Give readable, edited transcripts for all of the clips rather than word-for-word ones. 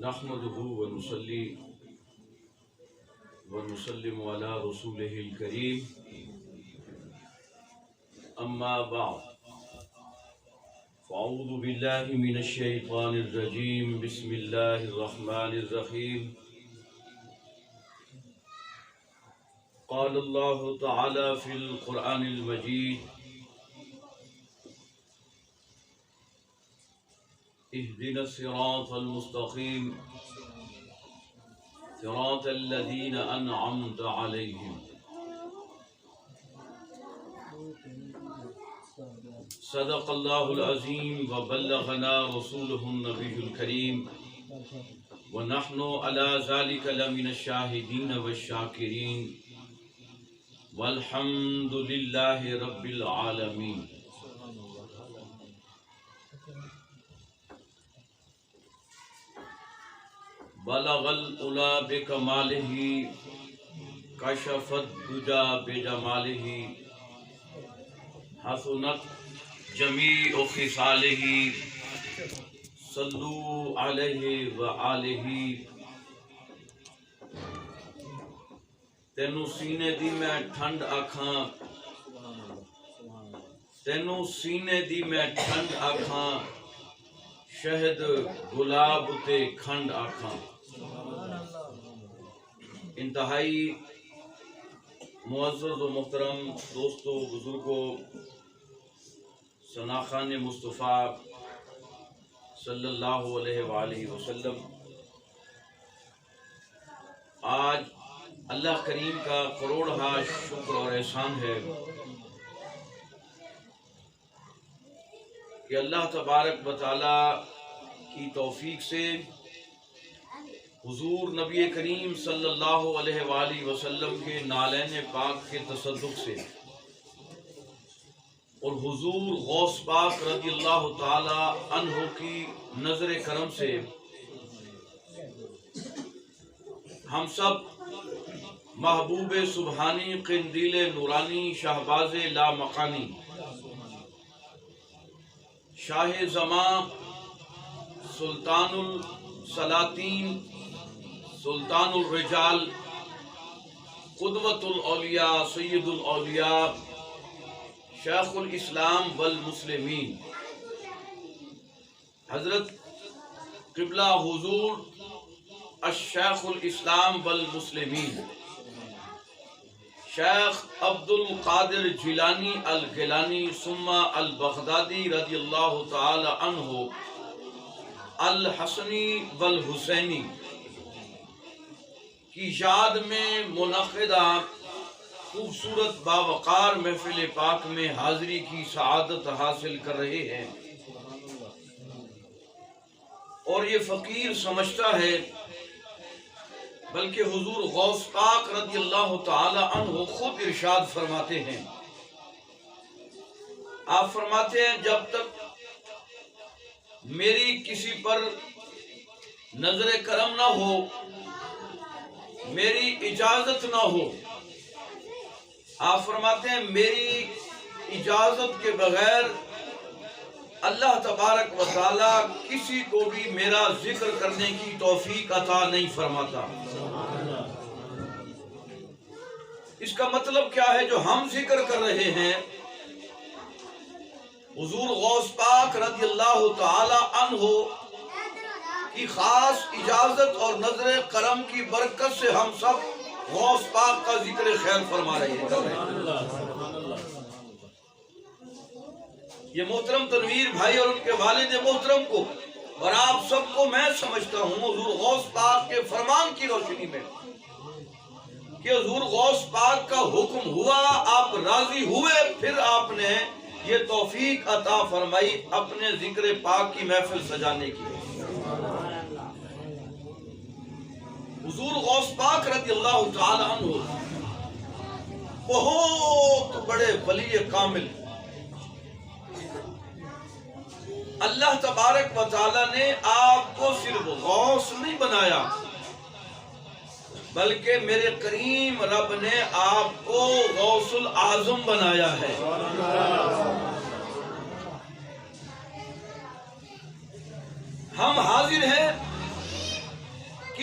نحمده ونصلي ونسلم على رسوله الكريم أما بعد فأعوذ بالله من الشيطان الرجيم بسم الله الرحمن الرحيم قال الله تعالى في القرآن المجيد اهدنا الصراط المستقيم صراط الذين أنعمت عليهم صدق الله العظيم وبلغنا رسوله النبي الكريم ونحن على ذلك لمن الشاهدين والشاكرين والحمد لله رب العالمين. بلغ العلا بکمالہ کشف الدجا بجمالہ حسنت جمیع خصالہ صلوا علیہ وآلہ. تینوں سینے دی میں ٹھنڈ آکھاں تینوں سینے دی میں ٹھنڈ آکھاں شہد گلاب تے کھنڈ آکھاں. انتہائی معزز و محترم دوستو، بزرگوں، ثناخان مصطفیٰ صلی اللہ علیہ وآلہ وسلم، آج اللہ کریم کا کروڑہا شکر اور احسان ہے کہ اللہ تبارک و تعالی کی توفیق سے حضور نبی کریم صلی اللہ علیہ وآلہ وسلم کے نالین پاک کے تصدق سے اور حضور غوث پاک رضی اللہ تعالی عنہ کی نظر کرم سے ہم سب محبوب سبحانی قندیل نورانی شہباز لامکانی شاہ زمان سلطان السلاطین سلطان الرجال قدوۃ الاولیاء سید الاولیاء شیخ الاسلام والمسلمین حضرت قبلہ حضور الشیخ الاسلام والمسلمین شیخ عبد القادر جیلانی الگیلانی ثم البغدادی رضی اللہ تعالی عنہ الحسنی والحسینی کی یاد میں منعقدہ خوبصورت باوقار محفل پاک میں حاضری کی سعادت حاصل کر رہے ہیں. اور یہ فقیر سمجھتا ہے بلکہ حضور غوث پاک رضی اللہ تعالی عنہ خود ارشاد فرماتے ہیں، آپ فرماتے ہیں جب تک میری کسی پر نظر کرم نہ ہو، میری اجازت نہ ہو، آپ فرماتے ہیں میری اجازت کے بغیر اللہ تبارک و تعالی کسی کو بھی میرا ذکر کرنے کی توفیق عطا نہیں فرماتا. اس کا مطلب کیا ہے؟ جو ہم ذکر کر رہے ہیں حضور غوث پاک رضی اللہ تعالی عنہ کی خاص اجازت اور نظر کرم کی برکت سے ہم سب غوث پاک کا ذکر خیر فرما رہے ہیں. یہ محترم تنویر بھائی اور ان کے والد محترم کو اور آپ سب کو میں سمجھتا ہوں حضور غوث پاک کے فرمان کی روشنی میں کہ حضور غوث پاک کا حکم ہوا، آپ راضی ہوئے، پھر آپ نے یہ توفیق عطا فرمائی اپنے ذکر پاک کی محفل سجانے کی. حضور غوث پاک رضی اللہ تعالی عنہ بہت بڑے ولی کامل، اللہ تبارک و تعالی نے آپ کو صرف غوث نہیں بنایا بلکہ میرے کریم رب نے آپ کو غوث العظم بنایا ہے. ہم حاضر ہیں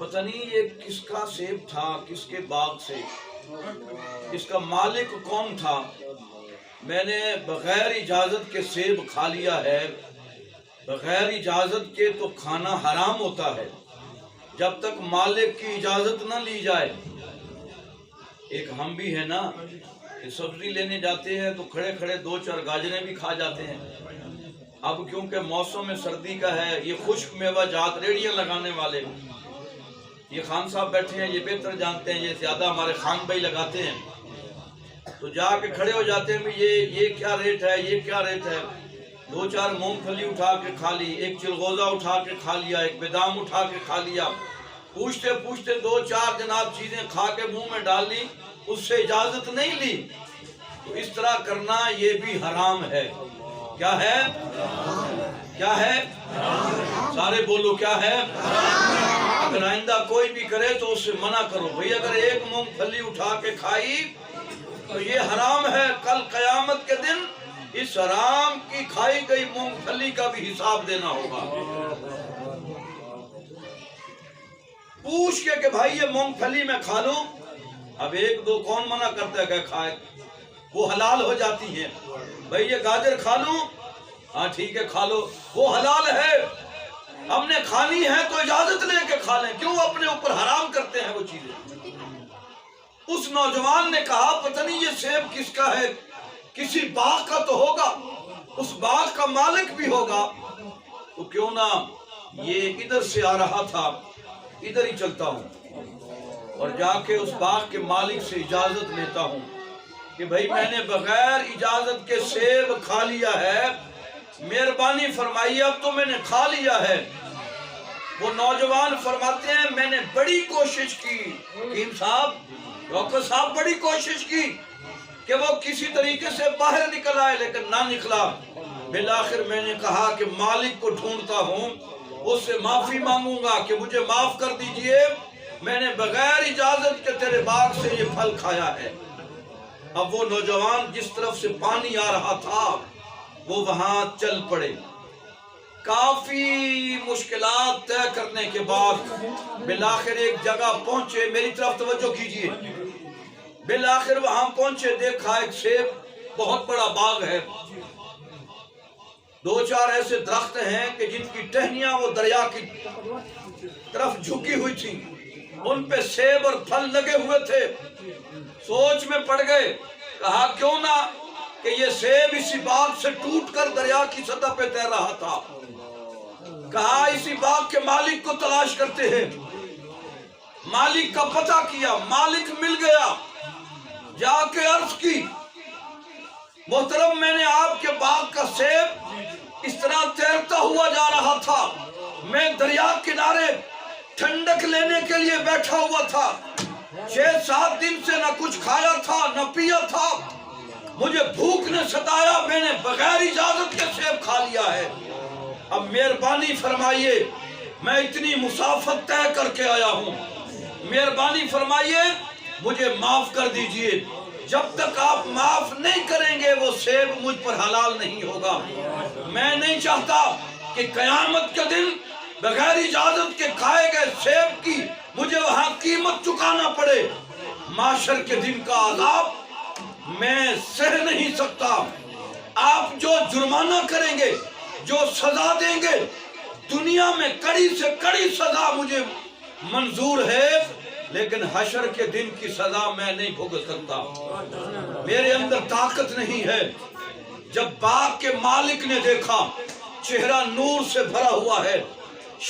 پتہ نہیں یہ کس کا سیب تھا، کس کے باغ سے، اس کا مالک کون تھا، میں نے بغیر اجازت کے سیب کھا لیا ہے۔ بغیر اجازت کے تو کھانا حرام ہوتا ہے جب تک مالک کی اجازت نہ لی جائے۔ ایک ہم بھی ہے نا کہ سبزی لینے جاتے ہیں تو کھڑے کھڑے 2-4 گاجریں بھی کھا جاتے ہیں۔ اب کیونکہ موسم سردی کا ہے، یہ خشک میوہ جات ریڑیاں لگانے والے، یہ خان صاحب بیٹھے ہیں، یہ بہتر جانتے ہیں، یہ زیادہ ہمارے خان بھائی لگاتے ہیں، تو جا کے کھڑے ہو جاتے ہیں بھی یہ کیا ریٹ ہے، یہ کیا ریٹ ہے۔ 2-4 مونگ پھلی اٹھا کے کھا لی، ایک چلغوزہ اٹھا کے کھا لیا، ایک بادام اٹھا کے کھا لیا، پوچھتے پوچھتے 2-4 جناب چیزیں کھا کے منہ میں ڈال لی، اس سے اجازت نہیں لی۔ تو اس طرح کرنا یہ بھی حرام ہے۔ کیا ہے؟ کیا ہے؟ سارے بولو کیا ہے؟ اگر آئندہ کوئی بھی کرے تو اس سے منع کرو، بھئی اگر ایک مونگ پھلی اٹھا کے کھائی تو یہ حرام ہے، کل قیامت کے دن اس حرام کی کھائی گئی مونگ پھلی کا بھی حساب دینا ہوگا۔ پوچھ کے کہ بھائی یہ مونگ پھلی میں کھا لوں، اب 1-2 کون منع کرتا ہے کہ کھائے، وہ حلال ہو جاتی ہیں۔ بھائی یہ گاجر کھا لوں، ہاں ٹھیک ہے کھا لو، وہ حلال ہے، ہم نے کھانی ہے تو اجازت لے کے کھا لیں، کیوں اپنے اوپر حرام کرتے ہیں وہ چیزیں۔ اس نوجوان نے کہا پتہ نہیں یہ سیب کس کا ہے، کسی باغ کا تو ہوگا، اس باغ کا مالک بھی ہوگا، تو کیوں نہ یہ ادھر سے آ رہا تھا، ادھر ہی چلتا ہوں اور جا کے اس باغ کے مالک سے اجازت لیتا ہوں کہ بھئی میں نے بغیر اجازت کے سیب کھا لیا ہے، مہربانی فرمائیے، اب تو میں نے کھا لیا ہے۔ وہ نوجوان فرماتے ہیں میں نے بڑی کوشش کی، حکیم صاحب، ڈاکٹر صاحب، بڑی کوشش کی کہ وہ کسی طریقے سے باہر نکل آئے، لیکن نہ نکلا۔ بالآخر میں نے کہا کہ مالک کو ڈھونڈتا ہوں، اس سے معافی مانگوں گا کہ مجھے معاف کر دیجئے، میں نے بغیر اجازت کے تیرے باغ سے یہ پھل کھایا ہے۔ اب وہ نوجوان جس طرف سے پانی آ رہا تھا وہ وہاں چل پڑے۔ کافی مشکلات طے کرنے کے بعد بالآخر ایک جگہ پہنچے، میری طرف توجہ کیجئے، بالآخر وہاں پہنچے، دیکھا ایک سیب بہت بڑا باغ ہے، 2-4 ایسے درخت ہیں کہ جن کی ٹہنیاں وہ دریا کی طرف جھکی ہوئی تھیں، ان پہ سیب اور پھل لگے ہوئے تھے۔ سوچ میں پڑ گئے، کہا کیوں نہ کہ یہ سیب اسی باغ سے ٹوٹ کر دریا کی سطح پہ تیر رہا تھا، کہا اسی باغ کے مالک کو تلاش کرتے ہیں۔ مالک کا پتہ کیا، مالک مل گیا، جا کے عرض کی محترم میں نے آپ کے باغ کا سیب اس طرح تیرتا ہوا جا رہا تھا، میں دریا کنارے ٹھنڈک لینے کے لیے بیٹھا ہوا تھا، 6-7 دن سے نہ کچھ کھایا تھا نہ پیا تھا، مجھے بھوک نے ستایا، میں نے بغیر اجازت کے سیب کھا لیا ہے، اب مہربانی فرمائیے، میں اتنی مسافت طے کر کے آیا ہوں، مہربانی فرمائیے مجھے معاف کر دیجئے، جب تک آپ معاف نہیں کریں گے وہ سیب مجھ پر حلال نہیں ہوگا۔ میں نہیں چاہتا کہ قیامت کے دن بغیر اجازت کے کھائے گئے سیب کی مجھے وہاں قیمت چکانا پڑے، معاشر کے دن کا عذاب میں سہ نہیں سکتا۔ آپ جو جرمانہ کریں گے، جو سزا دیں گے، دنیا میں کڑی سے کڑی سزا مجھے منظور ہے، لیکن حشر کے دن کی سزا میں نہیں بھگت سکتا، میرے اندر طاقت نہیں ہے۔ جب باغ کے مالک نے دیکھا چہرہ نور سے بھرا ہوا ہے،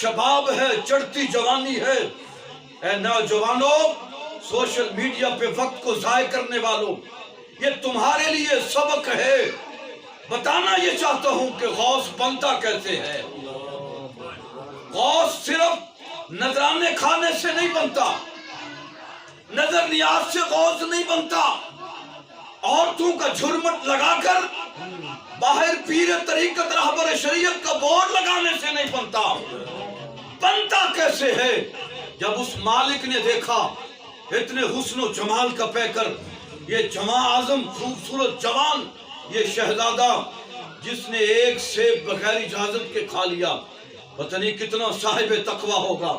شباب ہے، چڑھتی جوانی ہے، اے نوجوانوں، سوشل میڈیا پہ وقت کو ضائع کرنے والوں، یہ تمہارے لیے سبق ہے، بتانا یہ چاہتا ہوں کہ غوث بنتا کیسے ہے۔ غوث صرف نذرانے کھانے سے نہیں بنتا، نظر نیاز سے غوث نہیں بنتا، عورتوں کا جھرمٹ لگا کر باہر پیر طریقت رہبر شریعت کا بورڈ لگانے سے نہیں بنتا۔ بنتا کیسے ہے؟ جب اس مالک نے دیکھا اتنے حسن و جمال کا پیکر، یہ جمع اعظم خوبصورت جوان، یہ شہزادہ جس نے ایک سیب بغیر اجازت کے کھا لیا، پتہ نہیں کتنا صاحب تقویٰ ہوگا،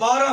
12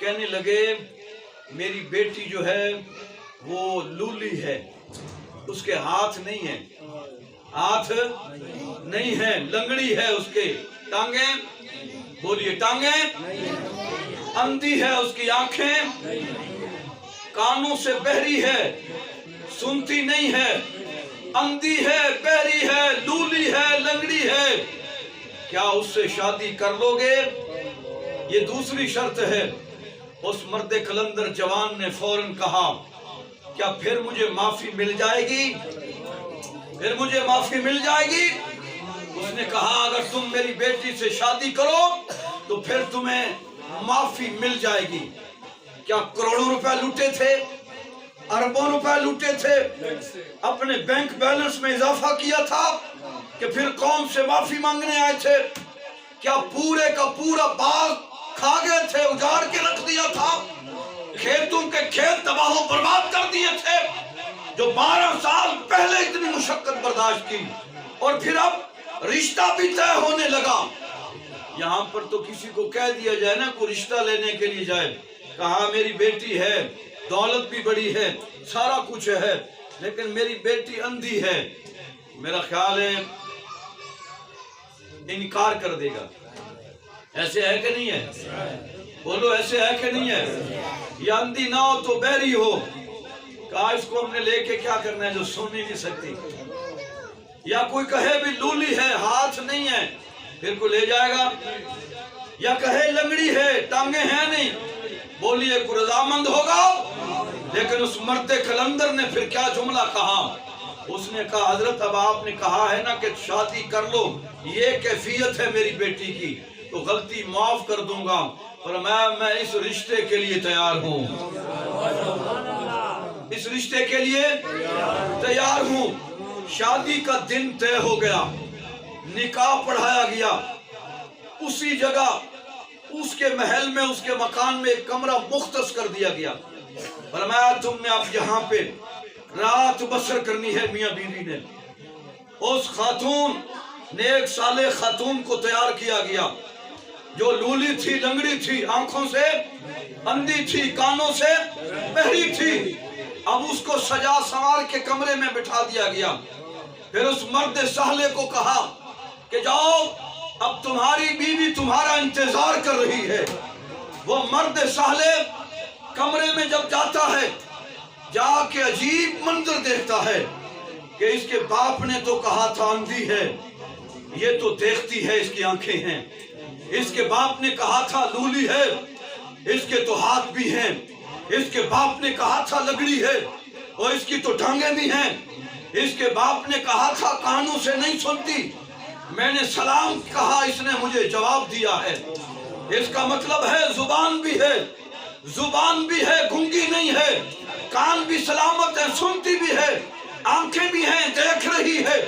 کہنے لگے میری بیٹی جو ہے وہ لولی ہے، اس کے ہاتھ نہیں ہیں، ہاتھ نہیں ہے، لنگڑی ہے، اس کے ٹانگیں، بولیے ٹانگیں، اندھی ہے اس کی آنکھیں، کانوں سے بہری ہے، سنتی نہیں ہے، اندھی ہے، بہری ہے، لولی ہے، لنگڑی ہے، کیا اس سے شادی کر لو گے؟ یہ دوسری شرط ہے۔ اس مرد قلندر جوان نے فوراً کہا کیا پھر مجھے معافی مل جائے گی؟ پھر مجھے معافی مل جائے گی؟ اس نے کہا اگر تم میری بیٹی سے شادی کرو تو پھر تمہیں معافی مل جائے گی۔ کیا کروڑوں روپے لوٹے تھے، اربوں روپے لوٹے تھے، اپنے بینک بیلنس میں اضافہ کیا تھا کہ پھر قوم سے معافی مانگنے آئے تھے؟ کیا پورے کا پورا باغ کھا گئے تھے، اجاڑ کے رکھ دیا تھا، کھیتوں کے کھیت تباہ و برباد کر دیے تھے جو 12 سال پہلے اتنی مشقت برداشت کی، اور پھر اب رشتہ بھی طے ہونے لگا؟ یہاں پر تو کسی کو کہہ دیا جائے نا کوئی رشتہ لینے کے لیے جائے، کہا میری بیٹی ہے، دولت بھی بڑی ہے، سارا کچھ ہے، لیکن میری بیٹی اندھی ہے، میرا خیال ہے انکار کر دے گا۔ ایسے ہے کہ نہیں ہے؟ بولو ایسے ہے کہ نہیں ہے؟ یا اندھی نہ ہو تو بہری ہو، کہا اس کو ہم نے لے کے کیا کرنا ہے جو سن ہی نہیں سکتی؟ یا کوئی کہے بھی لولی ہے، ہاتھ نہیں ہے، پھر کو لے جائے گا؟ یا کہے لنگڑی ہے، ٹانگیں ہیں نہیں، بولیے کو رضامند ہوگا؟ لیکن اس مرد قلندر نے پھر کیا جملہ کہا؟ اس نے کہا حضرت اب آپ نے کہا ہے نا کہ شادی کر لو، یہ کیفیت ہے میری بیٹی کی، تو غلطی معاف کر دوں گا، پر میں اس رشتے کے لیے تیار ہوں، اس رشتے کے لیے تیار ہوں۔ شادی کا دن طے ہو گیا، نکاح پڑھایا گیا، اسی جگہ اس کے محل میں، اس کے مکان میں ایک کمرہ مختص کر دیا گیا، فرمایا تم نے اب یہاں پہ رات بسر کرنی ہے۔ میاں بیوی نے، اس خاتون نیک صالح خاتون کو تیار کیا گیا جو لولی تھی، لنگڑی تھی، آنکھوں سے اندھی تھی، کانوں سے بہری تھی۔ اب اس کو سجا سنوار کے کمرے میں بٹھا دیا گیا۔ پھر اس مرد سہلے کو کہا کہ جاؤ اب تمہاری بیوی تمہارا انتظار کر رہی ہے۔ وہ مرد سہلے کمرے میں جب جاتا ہے، جا کے عجیب منظر دیکھتا ہے کہ اس کے باپ نے تو کہا تھا اندھی ہے، یہ تو دیکھتی ہے، اس کی آنکھیں ہیں۔ اس کے باپ نے کہا تھا لولی ہے، اس کے تو ہاتھ بھی ہیں۔ اس کے باپ نے کہا تھا لگڑی ہے، اور اس کی تو ٹانگیں بھی ہیں۔ اس کے باپ نے کہا تھا کانوں سے نہیں سنتی، میں نے سلام کہا، اس نے مجھے جواب دیا ہے۔ اس کا مطلب ہے زبان بھی ہے، زبان بھی ہے، گنگی نہیں ہے، کان بھی سلامت ہے، سنتی بھی ہے، آنکھیں بھی ہیں، دیکھ رہی ہے،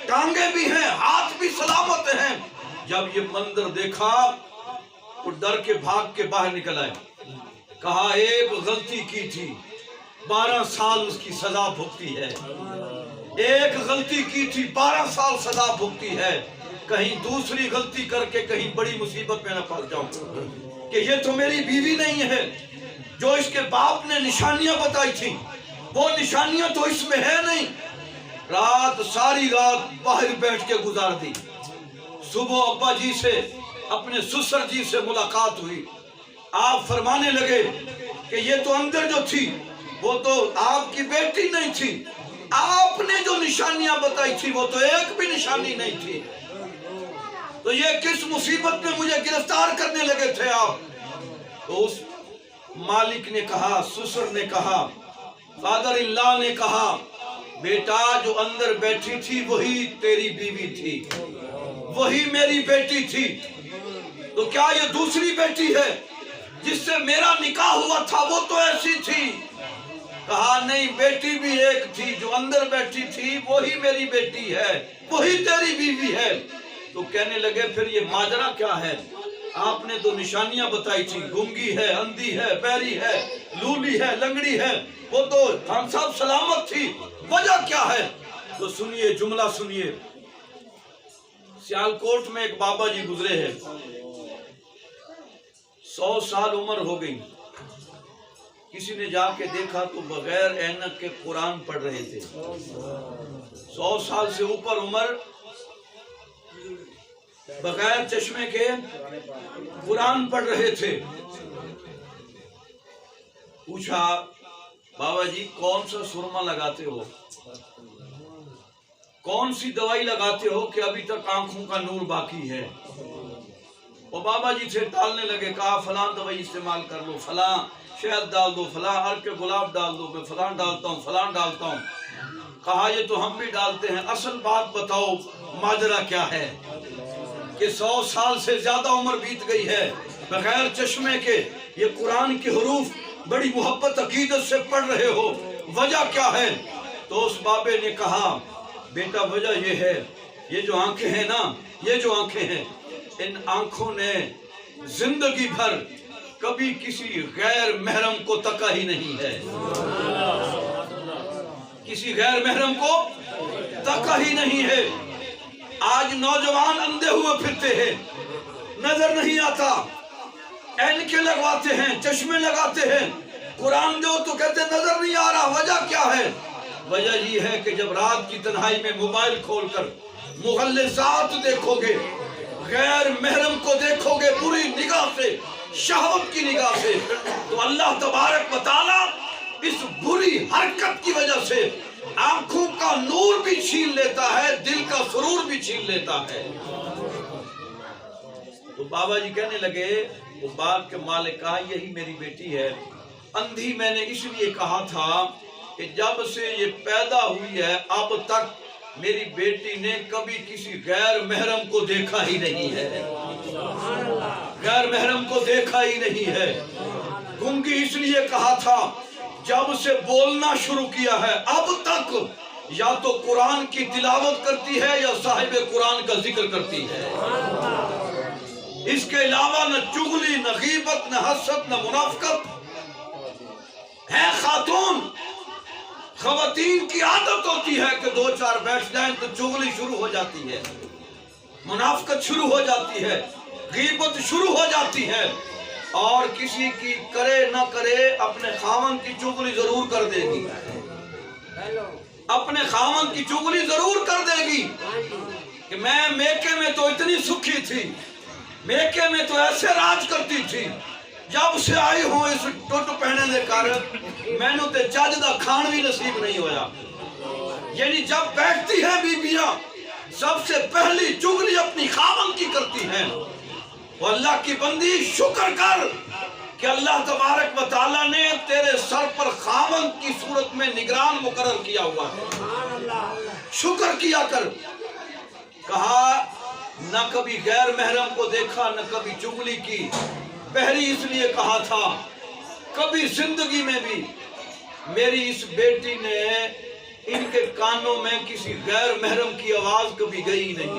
ٹانگیں بھی ہیں، ہاتھ بھی سلامت ہیں۔ جب یہ منظر دیکھا وہ ڈر کے بھاگ کے باہر نکل آئے، کہا ایک غلطی کی تھی، 12 سال اس کی سزا بھگتی ہے، ایک غلطی کی تھی، 12 سال سزا بھگتی ہے، کہیں دوسری غلطی کر کے کہیں بڑی مصیبت میں نہ پھنس جاؤں کہ یہ تو میری بیوی نہیں ہے۔ جو اس کے باپ نے نشانیاں بتائی تھی وہ نشانیاں تو اس میں ہے نہیں۔ ساری رات باہر بیٹھ کے گزار دی۔ صبح ابا جی سے، اپنے سسر جی سے ملاقات ہوئی، آپ فرمانے لگے کہ یہ تو اندر جو تھی وہ تو آپ کی بیٹی نہیں تھی، آپ نے جو نشانیاں بتائی تھی وہ تو ایک بھی نشانی نہیں تھی، تو یہ کس مصیبت میں مجھے گرفتار کرنے لگے تھے آپ؟ تو اس مالک نے کہا، سسر نے کہا، فادر اللہ نے کہا بیٹا جو اندر بیٹھی تھی وہی تیری بیوی تھی، وہی میری بیٹی تھی، تو کیا یہ دوسری بیٹی ہے جس سے میرا نکاح ہوا تھا وہ تو ایسی تھی؟ کہا نہیں، بیٹی بھی ایک تھی، جو اندر بیٹھی تھی وہی میری بیٹی ہے، وہی تیری بیوی ہے۔ تو کہنے لگے پھر یہ ماجرا کیا ہے؟ آپ نے تو نشانیاں بتائی تھی، گنگی ہے، اندھی ہے، بہری ہے، لولی ہے، لنگڑی ہے، وہ تو ہم سب سلامت تھی، وجہ کیا ہے؟ تو سنیے، جملہ سنیے۔ سیالکوٹ میں ایک بابا جی گزرے ہیں، 100 سال عمر ہو گئی، کسی نے جا کے دیکھا تو بغیر اینک کے قرآن پڑھ رہے تھے. 100 سال سے اوپر عمر، بغیر چشمے کے قرآن پڑھ رہے تھے. پوچھا بابا جی کون سا سرما لگاتے ہو، کون سی دوائی لگاتے ہو کہ ابھی تک آنکھوں کا نور باقی ہے؟ وہ بابا جی سے ڈالنے لگے. کہا فلاں دوائی استعمال کر لو، فلاں شہد ڈال دو، فلاں ہر کے گلاب ڈال دو، میں فلاں ڈالتا ہوں، فلاں ڈالتا ہوں. کہا یہ تو ہم بھی ڈالتے ہیں، اصل بات بتاؤ ماجرا کیا ہے کہ 100 سال سے زیادہ عمر بیت گئی ہے بغیر چشمے کے یہ قرآن کے حروف بڑی محبت عقیدت سے پڑھ رہے ہو، وجہ کیا ہے؟ تو اس بابے نے کہا بیٹا وجہ یہ ہے، یہ جو آنکھیں ہیں نا، یہ جو آنکھیں ہیں، ان آنکھوں نے زندگی بھر کبھی کسی غیر محرم کو تکا ہی نہیں ہے، کسی غیر محرم کو تکا ہی نہیں ہے. آج نوجوان اندھے ہوئے پھرتے ہیں، نظر نہیں آتا، اینکیں لگواتے ہیں، چشمے لگاتے ہیں، قرآن دو تو کہتے نظر نہیں آ رہا. وجہ کیا ہے؟ وجہ یہ ہے کہ جب رات کی تنہائی میں موبائل کھول کر مغلظات دیکھو گے، غیر محرم کو دیکھو گے بری نگاہ سے، شہوت کی نگاہ سے، تو اللہ تبارک و تعالی اس بری حرکت کی وجہ سے آنکھوں کا نور بھی چھین لیتا ہے، دل کا سرور بھی چھین لیتا ہے. تو بابا جی کہنے لگے، وہ باغ کے مالک کہا یہی میری بیٹی ہے، اندھی میں نے اس لیے کہا تھا کہ جب سے یہ پیدا ہوئی ہے اب تک میری بیٹی نے کبھی کسی غیر محرم کو دیکھا ہی نہیں ہے، غیر محرم کو دیکھا ہی نہیں ہے. گنگی اس لیے کہا تھا جب سے بولنا شروع کیا ہے اب تک یا تو قرآن کی تلاوت کرتی ہے یا صاحب قرآن کا ذکر کرتی ہے. اس کے علاوہ نہ چغلی، نہ غیبت، نہ حسد، نہ منافقت ہے. خواتین کی عادت ہوتی ہے کہ 2-4 بیٹھ جائیں تو چغلی شروع ہو جاتی ہے، منافقت شروع ہو جاتی ہے، غیبت شروع ہو جاتی ہے، اور کسی کی کرے نہ کرے اپنے خاوند کی چغلی ضرور کر دے گی، اپنے خاوند کی چغلی ضرور کر دے گی کہ میں میکے میں تو اتنی سکھی تھی، میکے میں تو ایسے راج کرتی تھی، جب سے آئی ہوں اس ٹوٹ پہنے دے کر میں نے تے چج دا کھان بھی نصیب نہیں ہویا. یعنی جب بیٹھتی ہیں بیبیاں سب سے پہلی چغلی اپنی خاوند کی کرتی ہیں. وہ اللہ کی بندی شکر کر کہ اللہ تبارک و تعالیٰ نے تیرے سر پر خاوند کی صورت میں نگران مقرر کیا ہوا ہے، شکر کیا کر. کہا نہ کبھی غیر محرم کو دیکھا، نہ کبھی چغلی کی. بہری اس لیے کہا تھا کبھی زندگی میں بھی میری اس بیٹی نے ان کے کانوں میں کسی غیر محرم کی آواز کبھی گئی نہیں،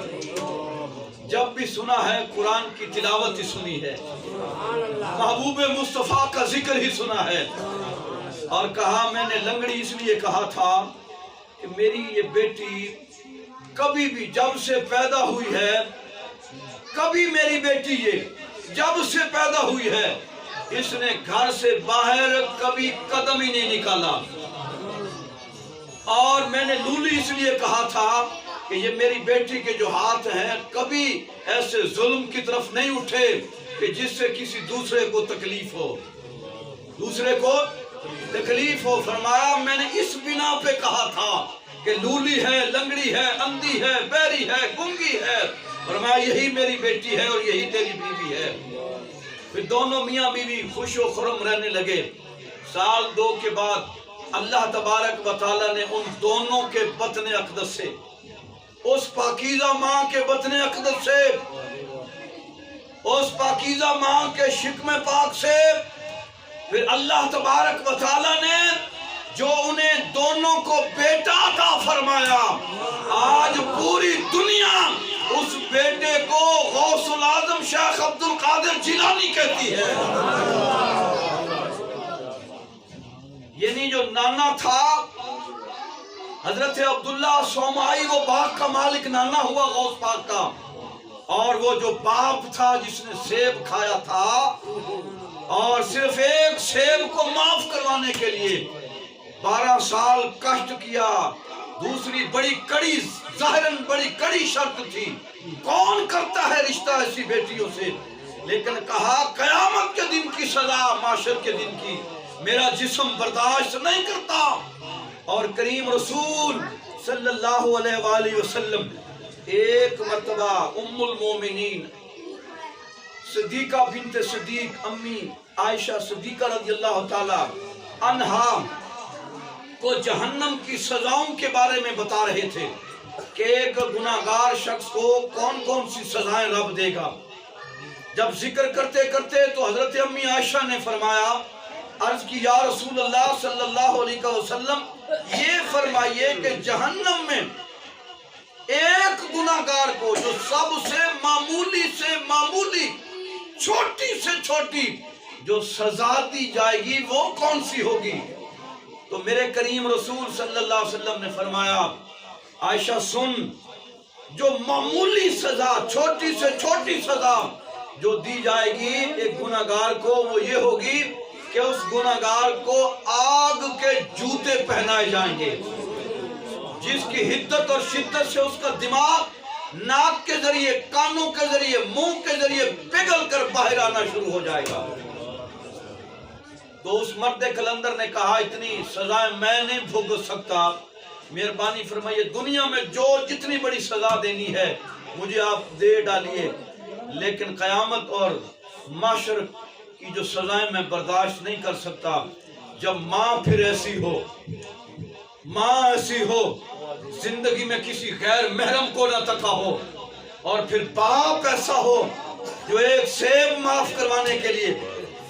جب بھی سنا ہے قرآن کی تلاوت ہی سنی ہے، محبوب مصطفیٰ کا ذکر ہی سنا ہے. اور کہا میں نے لنگڑی اس لیے کہا تھا کہ میری یہ بیٹی کبھی بھی جب سے پیدا ہوئی ہے، کبھی میری بیٹی یہ جب سے پیدا ہوئی ہے اس نے گھر سے باہر کبھی قدم ہی نہیں نکالا. اور میں نے لولی اس لیے کہا تھا کہ یہ میری بیٹی کے جو ہاتھ ہیں کبھی ایسے ظلم کی طرف نہیں اٹھے کہ جس سے کسی دوسرے کو تکلیف ہو، دوسرے کو تکلیف ہو. فرمایا میں نے اس بنا پہ کہا تھا کہ لولی ہے، لنگڑی ہے، اندھی ہے، بہری ہے، گنگی ہے. فرمایا یہی میری بیٹی ہے اور یہی تیری بیوی ہے. پھر دونوں میاں بیوی خوش و خرم رہنے لگے. 1 2 کے بعد اللہ تبارک و تعالیٰ نے ان دونوں کے بطن اقدس سے، اس پاکیزہ ماں کے بطن اقدس سے، اس پاکیزہ ماں کے شکم پاک سے، پھر اللہ تبارک و تعالیٰ نے جو انہیں دونوں کو بیٹا عطا فرمایا. آج پوری دنیا اس بیٹے کو غوث العظم شیخ عبد القادر جیلانی کہتی ہے. یعنی جو نانا تھا حضرت عبداللہ صومعی، وہ باغ کا مالک نانا ہوا غوث پاک کا، اور وہ جو باپ تھا جس نے سیب کھایا تھا اور صرف ایک سیب کو معاف کروانے کے لیے 12 سال کشٹ کیا. دوسری بڑی کڑی، ظاہراً بڑی کڑی شرط تھی، کون کرتا ہے رشتہ ایسی بیٹیوں سے؟ لیکن کہا قیامت کے دن کی سزا، معاشر کے دن کی میرا جسم برداشت نہیں کرتا. اور کریم رسول صلی اللہ علیہ وآلہ وسلم ایک مرتبہ ام المومنین صدیقہ بنت صدیق امی عائشہ صدیقہ رضی اللہ تعالی عنہا کو جہنم کی سزاؤں کے بارے میں بتا رہے تھے کہ ایک گناہگار شخص کو کون کون سی سزائیں رب دے گا. جب ذکر کرتے کرتے تو حضرت امی عائشہ نے فرمایا، عرض کی یا رسول اللہ صلی اللہ علیہ وسلم یہ فرمائیے کہ جہنم میں ایک گناہگار کو جو سب سے معمولی چھوٹی سے چھوٹی جو سزا دی جائے گی وہ کون سی ہوگی؟ تو میرے کریم رسول صلی اللہ علیہ وسلم نے فرمایا، عائشہ سن، جو معمولی سزا، چھوٹی سے چھوٹی سزا جو دی جائے گی ایک گناہگار کو وہ یہ ہوگی کہ اس گناہگار کو آگ کے جوتے پہنائے جائیں گے، جس کی حدت اور شدت سے اس کا دماغ ناک کے ذریعے، کانوں کے ذریعے، منہ کے ذریعے پگھل کر باہر آنا شروع ہو جائے گا. تو اس مرد کلندر نے کہا اتنی سزائیں میں نہیں بھوگ سکتا، مہربانی فرمائیے دنیا میں جو جتنی بڑی سزا دینی ہے مجھے آپ دے ڈالیے، لیکن قیامت اور معاشر کی جو سزائیں میں برداشت نہیں کر سکتا. جب ماں پھر ایسی ہو، ماں ایسی ہو، زندگی میں کسی غیر محرم کو نہ تکا ہو، اور پھر باپ ایسا ہو جو ایک سیب معاف کروانے کے لیے،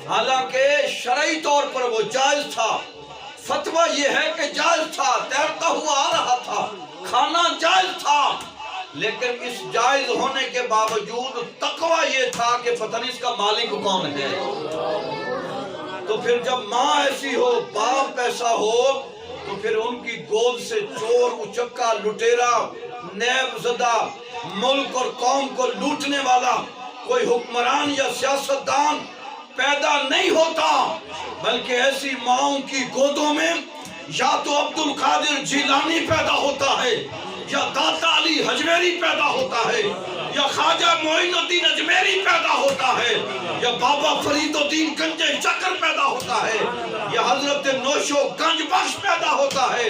حالانکہ شرعی طور پر وہ جائز تھا، فتویٰ یہ ہے کہ جائز تھا، تیرتا ہوا آ رہا تھا، کھانا جائز تھا، لیکن اس جائز ہونے کے باوجود تقویٰ یہ تھا کہ پتہ نہیں اس کا مالک کون ہے. تو پھر جب ماں ایسی ہو، باپ ایسا ہو، تو پھر ان کی گود سے چور، اچکا، لٹیرا، نیب زدہ، ملک اور قوم کو لوٹنے والا کوئی حکمران یا سیاستدان پیدا نہیں ہوتا، بلکہ ایسی ماؤں کی گودوں میں یا تو عبد القادر جیلانی پیدا ہوتا ہے، یا داتا علی حجویری پیدا ہوتا ہے، یا خواجہ معین الدین اجمیری پیدا ہوتا ہے، یا بابا فرید الدین گنج چکر پیدا ہوتا ہے، یا حضرت نوشو گنج بخش پیدا ہوتا ہے،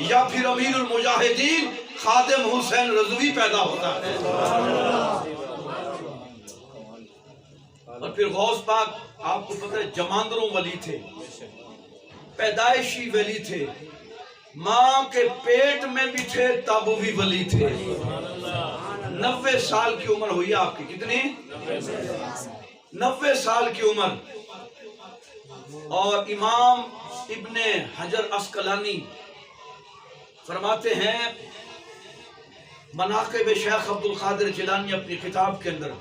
یا پھر امیر المجاہدین خادم حسین رضوی پیدا ہوتا ہے. اور پھر غوث پاک آپ کو پتہ ہے جماندروں ولی تھے، پیدائشی ولی تھے، ماں کے پیٹ میں بھی تھے تب بھی ولی تھے. 90 سال کی عمر ہوئی آپ کی، کتنی؟ 90 سال کی عمر. اور امام ابن حجر عسقلانی فرماتے ہیں مناقب شیخ عبد القادر جیلانی اپنی کتاب کے اندر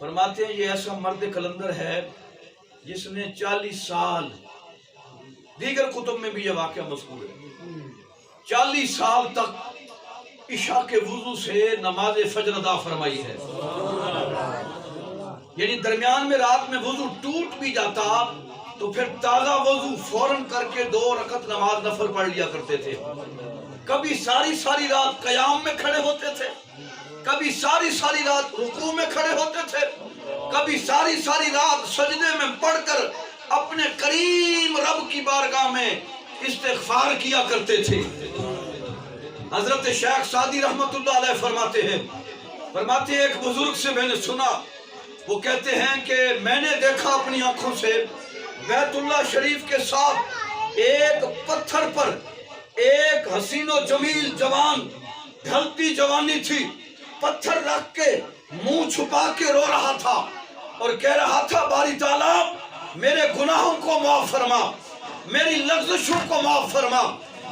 فرماتے ہیں یہ ایسا مرد کلندر ہے جس نے 40 سال، دیگر کتب میں بھی یہ واقعہ مذکور ہے، 40 سال تک عشاء کے وضو سے نماز فجر ادا فرمائی ہے. یعنی درمیان میں رات میں وضو ٹوٹ بھی جاتا تو پھر تازہ وضو فوراً کر کے 2 رکعت نماز نفل پڑھ لیا کرتے تھے. کبھی ساری رات قیام میں کھڑے ہوتے تھے، کبھی ساری رات رکوع میں کھڑے ہوتے تھے، کبھی ساری رات سجدے میں پڑھ کر اپنے کریم رب کی بارگاہ میں استغفار کیا کرتے تھے. حضرت شیخ سعدی رحمت اللہ علیہ فرماتے ہیں ایک بزرگ سے میں نے سنا، وہ کہتے ہیں کہ میں نے دیکھا اپنی آنکھوں سے بیت اللہ شریف کے ساتھ ایک پتھر پر ایک حسین و جمیل جوان، ڈھلتی جوانی تھی، پتھر رکھ کے منہ چھپا کے رو رہا تھا اور کہہ رہا تھا باری تعالیٰ میرے گناہوں کو معاف فرما، میری لغزشوں کو معاف فرما،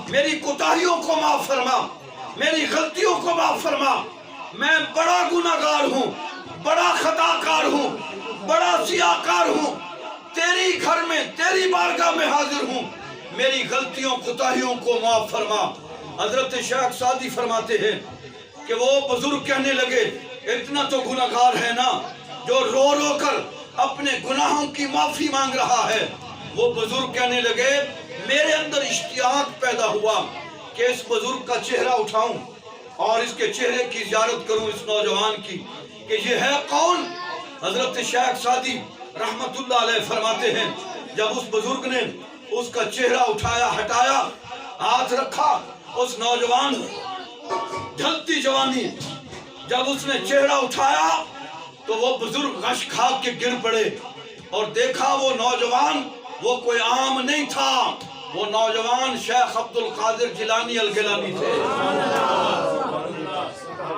میری کوتاہیوں کو معاف فرما، میری غلطیوں کو معاف فرما. میں بڑا گناہگار ہوں، بڑا خطا کار ہوں، بڑا سیاہکار ہوں، تیری گھر میں تیری بارگاہ میں حاضر ہوں، میری غلطیوں کوتاہیوں کو معاف فرما. حضرت شیخ سعدی فرماتے ہیں کہ وہ بزرگ کہنے لگے اتنا تو گناہگار ہے نا جو رو رو کر اپنے گناہوں کی معافی مانگ رہا ہے. وہ بزرگ کہنے لگے میرے اندر اشتیاق پیدا ہوا کہ اس بزرگ کا چہرہ اٹھاؤں اور اس کے چہرے کی زیارت کروں اس نوجوان کی کہ یہ ہے کون. حضرت شیخ سعدی رحمت اللہ علیہ فرماتے ہیں جب اس بزرگ نے اس کا چہرہ اٹھایا ہٹایا ہاتھ رکھا اس نوجوان ڈھلتی جوانی جب اس نے چہرہ اٹھایا تو وہ بزرگ غش کھا کے گر پڑے اور دیکھا وہ نوجوان وہ کوئی عام نہیں تھا. وہ نوجوان شیخ عبد القادر جیلانی الگیلانی تھے.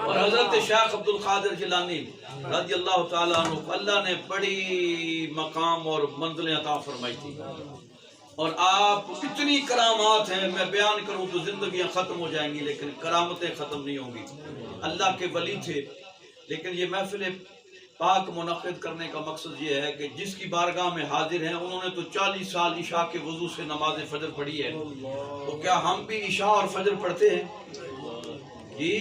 اور حضرت شیخ عبد القادر جیلانی رضی اللہ تعالیٰ عنہ اللہ نے بڑی مقام اور منزلیں عطا فرمائی تھی. اور آپ اتنی کرامات ہیں میں بیان کروں تو زندگیاں ختم ہو جائیں گی لیکن کرامتیں ختم نہیں ہوں گی. اللہ کے ولی تھے. لیکن یہ محفل پاک منعقد کرنے کا مقصد یہ ہے کہ جس کی بارگاہ میں حاضر ہیں انہوں نے تو 40 سال عشاء کے وضو سے نماز فجر پڑھی ہے. تو کیا ہم بھی عشاء اور فجر پڑھتے ہیں جی؟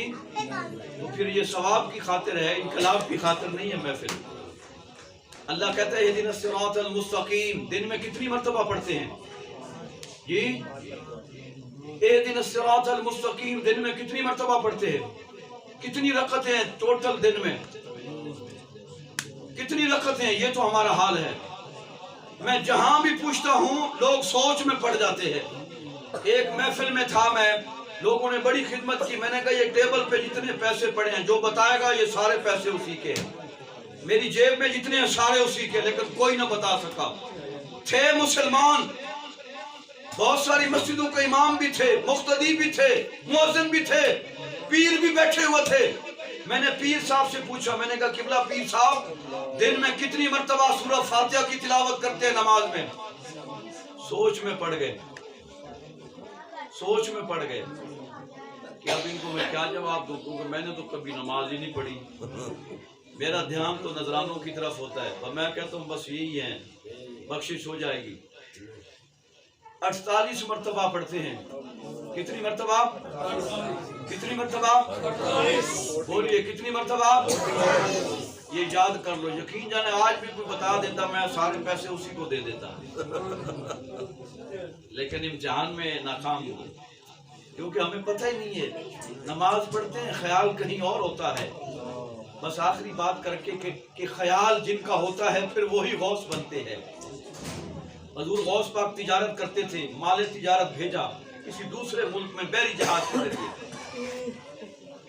تو پھر یہ ثواب کی خاطر ہے انقلاب کی خاطر نہیں ہے محفل. اللہ کہتا ہے اہدنا الصراط المستقیم دن میں کتنی مرتبہ پڑھتے ہیں جی؟ اہدنا الصراط المستقیم دن میں کتنی مرتبہ پڑھتے ہیں؟ کتنی رکعتیں ہیں ٹوٹل دن میں؟ کتنی رکعتیں ہیں؟ یہ تو ہمارا حال ہے. میں جہاں بھی پوچھتا ہوں لوگ سوچ میں پڑ جاتے ہیں. ایک محفل میں تھا میں لوگوں نے بڑی خدمت کی. میں نے کہا یہ ٹیبل پہ جتنے پیسے پڑے ہیں جو بتائے گا یہ سارے پیسے اسی کے ہیں. میری جیب میں جتنے ہیں سارے اسی کے. لیکن کوئی نہ بتا سکا. تھے مسلمان بہت ساری مسجدوں کے امام بھی تھے مقتدی بھی تھے مؤذن بھی تھے پیر بھی بیٹھے ہوئے تھے. میں نے پیر صاحب سے پوچھا میں نے کہا قبلہ پیر صاحب دن میں کتنی مرتبہ سورہ فاتحہ کی تلاوت کرتے ہیں نماز میں؟ سوچ میں پڑ گئے سوچ میں پڑ گئے کہ اب ان کو میں کیا جواب دوں کیونکہ میں نے تو کبھی نماز ہی نہیں پڑھی. میرا دھیان تو نذرانوں کی طرف ہوتا ہے. اور میں کہتا ہوں بس یہی ہے بخشش ہو جائے گی. 48 مرتبہ پڑھتے ہیں. کتنی مرتبہ؟ کتنی مرتبہ؟ بولیے کتنی مرتبہ؟ یہ یاد کر لو. یقین جانے آج بھی کوئی بتا دیتا میں سارے پیسے اسی کو دے دیتا لیکن امتحان میں ناکام ہو کیونکہ ہمیں پتہ ہی نہیں ہے. نماز پڑھتے ہیں خیال کہیں اور ہوتا ہے. بس آخری بات کر کے کہ خیال جن کا ہوتا ہے پھر وہی غوث بنتے ہیں. حضور غوث پاک تجارت کرتے تھے. مال تجارت بھیجا کسی دوسرے ملک میں بحری جہاز کے ذریعے.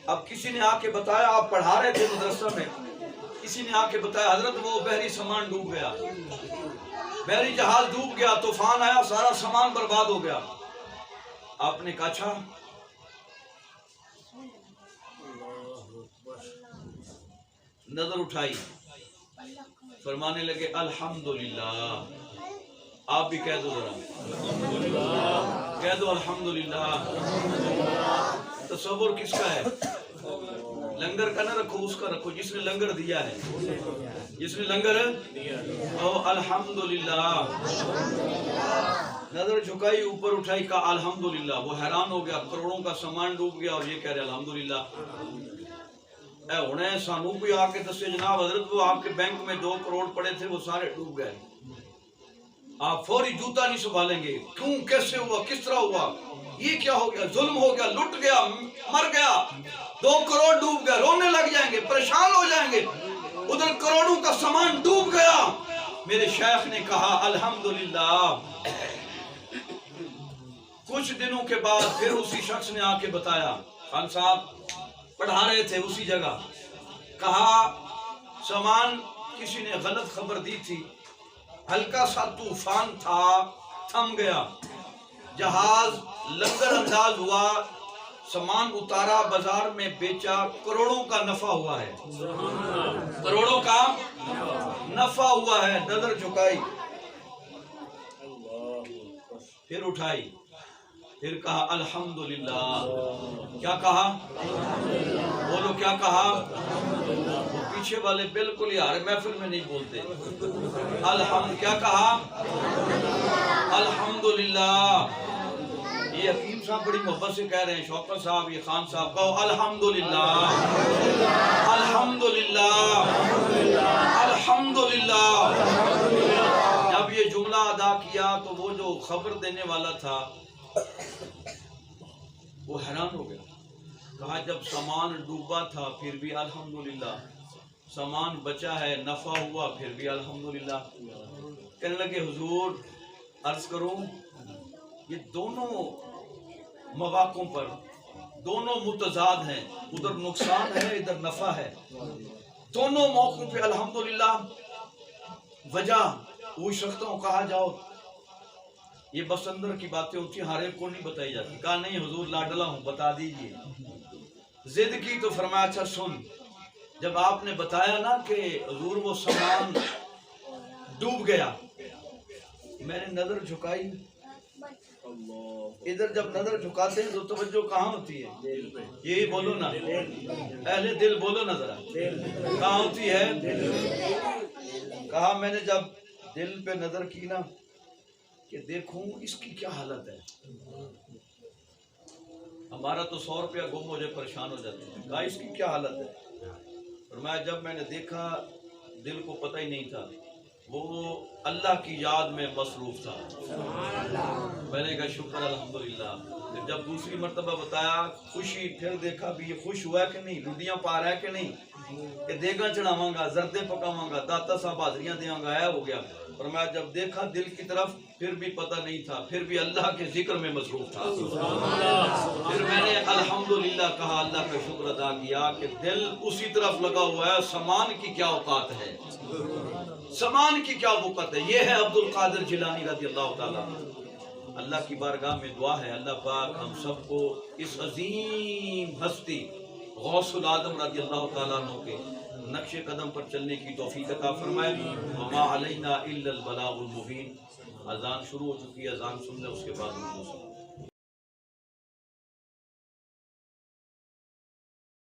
اب کسی نے آ کے بتایا آپ پڑھا رہے تھے مدرسہ میں کسی نے آ کے بتایا حضرت وہ بحری سامان ڈوب گیا بحری جہاز ڈوب گیا طوفان آیا سارا سامان برباد ہو گیا. آپ نے کہا اچھا نظر اٹھائی فرمانے لگے الحمدللہ. آپ بھی کہہ دو ذرا کہہ دو الحمدللہ. تصور کس کا ہے؟ لنگر کا نہ رکھو اس کا رکھو جس نے لنگر دیا ہے. جس نے لنگر او الحمدللہ. نظر جھکائی اوپر اٹھائی کہا الحمدللہ. وہ حیران ہو گیا کروڑوں کا سامان ڈوب گیا اور یہ کہہ رہے الحمدللہ. اے انہیں سانو کوئی آ کے دسے جناب حضرت وہ آپ کے بینک میں 2 کروڑ پڑے تھے وہ سارے ڈوب گئے. آپ فوری جوتا نہیں سنبھالیں گے. کیوں کیسے ہوا کس طرح ہوا یہ کیا ہو گیا ظلم ہو گیا لٹ گیا مر گیا 2 کروڑ ڈوب گئے. رونے لگ جائیں گے پریشان ہو جائیں گے. ادھر کروڑوں کا سامان ڈوب گیا. میرے شیخ نے کہا الحمدللہ. کچھ دنوں کے بعد پھر اسی شخص نے آ کے بتایا خان صاحب پڑھا رہے تھے اسی جگہ کہا سامان کسی نے غلط خبر دی تھی ہلکا سا طوفان تھا تھم گیا جہاز لنگر انداز ہوا سامان اتارا بازار میں بیچا کروڑوں کا نفع ہوا ہے. کروڑوں کا نفع ہوا ہے. نظر جھکائی پھر اٹھائی پھر کہا الحمدللہ. کیا کہا بولو کیا کہا؟ وہ پیچھے والے بالکل یار محفل میں نہیں بولتے. کیا کہا؟ الحمدللہ. یہ حکیم صاحب بڑی محبت سے کہہ رہے ہیں، شوکت صاحب، یہ خان صاحب، کہو الحمدللہ الحمدللہ الحمدللہ۔ جب یہ جملہ ادا کیا تو وہ جو خبر دینے والا تھا وہ حیران ہو گیا، کہا جب سامان ڈوبا تھا پھر بھی الحمدللہ، سامان بچا ہے، نفع ہوا پھر بھی الحمدللہ۔ کہنے لگے حضور عرض کروں، یہ دونوں مواقعوں پر دونوں متضاد ہیں، ادھر نقصان ہے ادھر نفع ہے، دونوں موقعوں پہ الحمدللہ۔ وجہ پوچھ سکتا ہوں، کہا جاؤ، یہ بس اندر کی باتیں ہوتی ہیں، ہر ایک کو نہیں بتائی جاتی۔ کہا نہیں حضور لاڈلا ہوں، بتا دیجئے۔ ضد کی تو فرمایا اچھا سن، جب آپ نے بتایا نا کہ حضور وہ سامان ڈوب گیا، میں نے نظر جھکائی، ادھر جب نظر جھکاتے ہیں تو توجہ کہاں ہوتی ہے؟ یہی بولو نا، اہل دل بولو نا ذرا، کہاں ہوتی ہے؟ کہا میں نے جب دل پہ نظر کی نا کہ دیکھوں اس کی کیا حالت ہے، ہمارا تو 100 روپیہ گم ہو جائے پریشان ہو جاتے ہیں، کہا اس کی کیا حالت ہے؟ فرمایا جب میں نے دیکھا دل کو پتہ ہی نہیں تھا، وہ اللہ کی یاد میں مصروف تھا۔ میں نے کہا شکر الحمدللہ۔ پھر جب دوسری مرتبہ بتایا خوشی، پھر دیکھا بھی یہ خوش ہوا ہے کہ نہیں، لڈیاں پا رہا ہے کہ نہیں، کہ دیگاں چڑھاواں گا، زردے پکاواں گا، داتا صاحب حاضریاں دیاں گا، ہے ہو گیا۔ فرمایا جب دیکھا دل کی طرف پھر بھی پتہ نہیں تھا، پھر بھی اللہ کے ذکر میں مصروف تھا۔ پھر میں نے الحمدللہ کہا، اللہ کا شکر ادا کیا کہ دل اسی طرف لگا ہوا ہے، سامان کی کیا اوقات ہے، سامان کی کیا وقت ہے۔ یہ ہے عبد القادر جیلانی رضی اللہ تعالیٰ۔ اللہ کی بارگاہ میں دعا ہے اللہ پاک ہم سب کو اس عظیم ہستی غوث العالم رضی اللہ تعالیٰ عنہ کے نقش قدم پر چلنے کی توفیق عطا فرمائے۔ وما علینا الا البلاغ المبین۔ اذان شروع ہو چکی ہے، اذان سن لیں اس کے بعد